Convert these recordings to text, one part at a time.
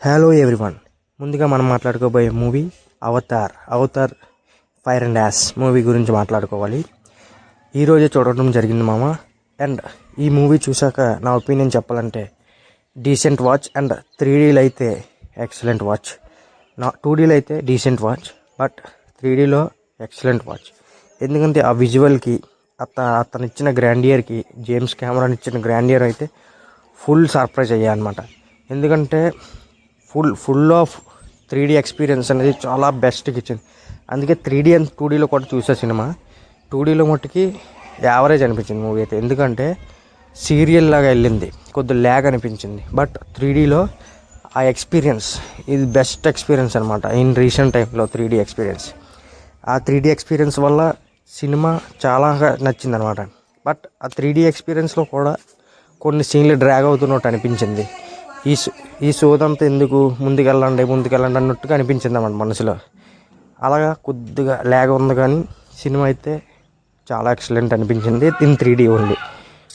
Hello everyone, ముందుగా మనం మాట్లాడుకోబోయే movie Avatar fire and ash movie గురించి మాట్లాడుకోవాలి. ఈరోజే చూడటం జరిగింది మామ. అండ్ ఈ మూవీ చూశాక నా ఒపీనియన్ చెప్పాలంటే డీసెంట్ వాచ్. అండ్ 3Dలో అయితే ఎక్సలెంట్ వాచ్. 2Dలో అయితే డీసెంట్ వాచ్, బట్ 3Dలో ఎక్సలెంట్ వాచ్. ఎందుకంటే ఆ విజువల్కి అతను ఇచ్చిన గ్రాండియర్కి, జేమ్స్ కెమెరాన్ ఇచ్చిన గ్రాండియర్ అయితే ఫుల్ సర్ప్రైజ్ అయ్యా అనమాట. ఎందుకంటే ఫుల్ ఆఫ్ 3D ఎక్స్పీరియన్స్ అనేది చాలా బెస్ట్గా ఇచ్చింది. అందుకే 3D అండ్ 2Dలో కూడా చూసే సినిమా 2Dలో మట్టుకి యావరేజ్ అనిపించింది మూవీ అయితే. ఎందుకంటే సీరియల్ లాగా వెళ్ళింది, కొద్దిగా ల్యాగ్ అనిపించింది. బట్ 3Dలో ఆ ఎక్స్పీరియన్స్ ఇది బెస్ట్ ఎక్స్పీరియన్స్ అనమాట ఇన్ రీసెంట్ టైంలో. 3D ఎక్స్పీరియన్స్, ఆ 3D ఎక్స్పీరియన్స్ వల్ల సినిమా చాలా నచ్చింది అనమాట. బట్ ఆ 3D ఎక్స్పీరియన్స్లో కూడా కొన్ని సీన్లు డ్రాగ్ అవుతున్నట్టు అనిపించింది. ఈ సోదంతా ఎందుకు, ముందుకెళ్ళండి అన్నట్టుగా అనిపించింది అన్నమాట మనసులో. అలాగా కొద్దిగా ల్యాగ్ ఉంది, కానీ సినిమా అయితే చాలా ఎక్సలెంట్ అనిపించింది ఇన్ 3D ఓన్లీ.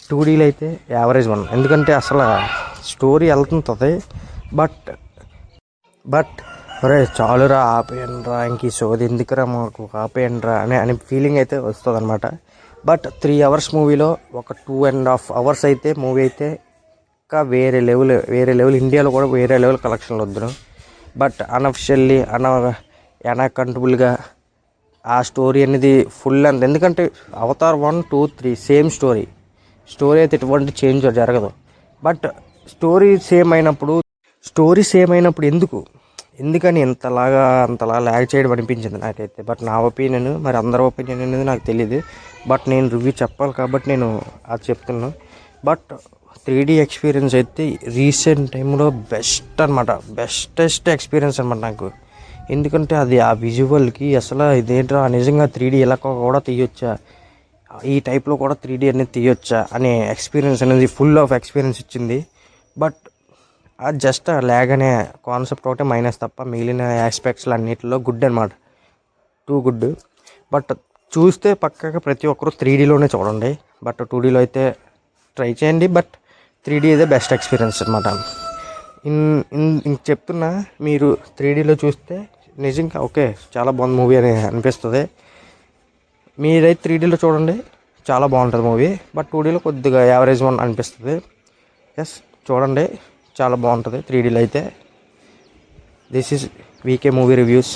2Dలో అయితే యావరేజ్ వన్. ఎందుకంటే అసలు స్టోరీ వెళ్తుంటుంది, బట్ ఒరే చాలురా, ఆపేయండిరా, ఇంక ఈ సోది ఎందుకురా మాకు, ఆపేయండిరా అనే ఫీలింగ్ అయితే వస్తుంది అనమాట. బట్ 3 అవర్స్ మూవీలో ఒక 2.5 అవర్స్ అయితే మూవీ అయితే ఇంకా వేరే లెవెల్ ఇండియాలో కూడా వేరే లెవెల్ కలెక్షన్లు వద్దును. బట్ అనఫిషియల్లీ అన్అకౌంటబుల్గా ఆ స్టోరీ అనేది ఫుల్ అంత. ఎందుకంటే అవతార్ 1, 2, 3 సేమ్ స్టోరీ అయితే ఎటువంటి చేంజ్ జరగదు. బట్ స్టోరీ సేమ్ అయినప్పుడు ఎందుకని అంతలా ల్యాగ్ చేయడం అనిపించింది నాకైతే. బట్ నా ఒపీనియన్, మరి అందరి ఒపీనియన్ అనేది నాకు తెలియదు. బట్ నేను రివ్యూ చెప్పాలి కాబట్టి నేను అది చెప్తున్నాను. బట్ 3D ఎక్స్పీరియన్స్ అయితే రీసెంట్ టైంలో బెస్టెస్ట్ ఎక్స్పీరియన్స్ అనమాట నాకు. ఎందుకంటే అది ఆ విజువల్కి అసలు ఇదేంట్రా, నిజంగా 3D ఇలా కూడా తీయొచ్చా, ఈ టైప్లో కూడా 3D అనేది తీయొచ్చా అనే ఎక్స్పీరియన్స్ అనేది ఫుల్ ఆఫ్ ఎక్స్పీరియన్స్ ఇచ్చింది. బట్ అది జస్ట్ ల్యాగ్ అనే కాన్సెప్ట్ ఒకటే మైనస్ తప్ప మిగిలిన ఆస్పెక్ట్స్లో అన్నిటిలో గుడ్ అనమాట, టూ గుడ్. బట్ చూస్తే పక్కగా ప్రతి ఒక్కరు 3Dలోనే చూడండి. బట్ 2Dలో అయితే ట్రై చేయండి. బట్ 3D ఇదే బెస్ట్ ఎక్స్పీరియన్స్ అనమాట. ఇంక చెప్తున్నా, మీరు 3Dలో చూస్తే నిజంగా ఓకే చాలా బాగుంది మూవీ అని అనిపిస్తుంది. మీరైతే 3Dలో చూడండి, చాలా బాగుంటుంది మూవీ. బట్ 2Dలో కొద్దిగా యావరేజ్ వన్ అనిపిస్తుంది. ఎస్, చూడండి, చాలా బాగుంటుంది 3Dలో అయితే. This is VK movie reviews.